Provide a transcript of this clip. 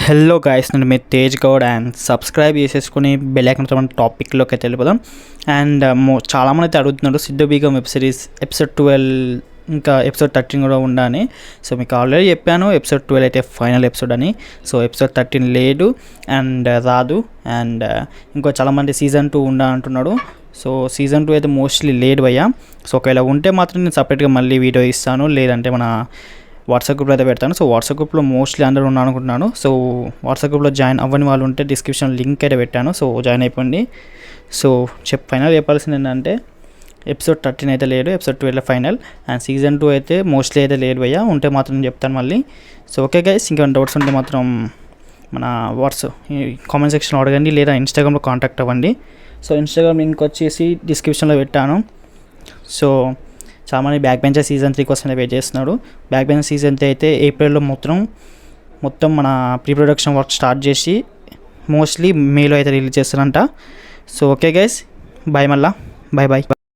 Hello guys, నేను మీ Tej Goud and subscribe చేసేసుకుని bell icon మన టాపిక్లోకి అయితే వెళ్ళిపోదాం. అండ్ చాలామంది అయితే అడుగుతున్నారు సిద్ధు బీగం వెబ్ సిరీస్ ఎపిసోడ్ 12 ఇంకా ఎపిసోడ్ 13 కూడా ఉండని. సో మీకు ఆల్రెడీ చెప్పాను ఎపిసోడ్ 12 అయితే ఫైనల్ ఎపిసోడ్ అని. సో ఎపిసోడ్ 13 లేదు అండ్ రాదు. అండ్ ఇంకో చాలామంది సీజన్ 2 అంటున్నాడు. సో సీజన్ 2 అయితే మోస్ట్లీ లేదు భయ్యా. సో ఒకవేళ ఉంటే మాత్రం నేను సపరేట్గా మళ్ళీ వీడియో ఇస్తాను, లేదంటే మన వాట్సాప్ గ్రూప్లో అయితే పెడతాను. సో వాట్సాప్ గ్రూప్లో మోస్ట్లీ అందరూ ఉన్నాను అనుకుంటున్నాను. సో వాట్సాప్ గ్రూప్లో జాయిన్ అవ్వని వాళ్ళు ఉంటే డిస్క్రిప్షన్ లింక్ అయితే పెట్టాను. సో జాయిన్ అయిపోండి. సో ఫైనల్ చెప్పాల్సింది ఏంటంటే ఎపిసోడ్ 13 అయితే లేదు, ఎపిసోడ్ 12 ఫైనల్. అండ్ సీజన్ 2 అయితే మోస్ట్లీ అయితే లేదు భయ్యా. ఉంటే మాత్రం చెప్తాను మళ్ళీ. సో ఓకే గైస్, ఇంకేమైనా డౌట్స్ ఉంటే మాత్రం మన కామెంట్ సెక్షన్లో అడగండి, లేదా ఇన్స్టాగ్రామ్లో కాంటాక్ట్ అవ్వండి. సో ఇన్స్టాగ్రామ్ లింక్ వచ్చేసి డిస్క్రిప్షన్లో పెట్టాను. సో చాలామంది బ్యాక్ బెంచర్ సీజన్ 3 కోసం వెయిట్ చేస్తున్నాడు. బ్యాక్ బెంచర్ సీజన్ 3 అయితే ఏప్రిల్లో మొత్తం మన ప్రీ ప్రొడక్షన్ వర్క్ స్టార్ట్ చేసి మోస్ట్లీ మేలో అయితే రిలీజ్ చేస్తారంట. సో ఓకే గైస్, బాయ్, మళ్ళా బాయ్.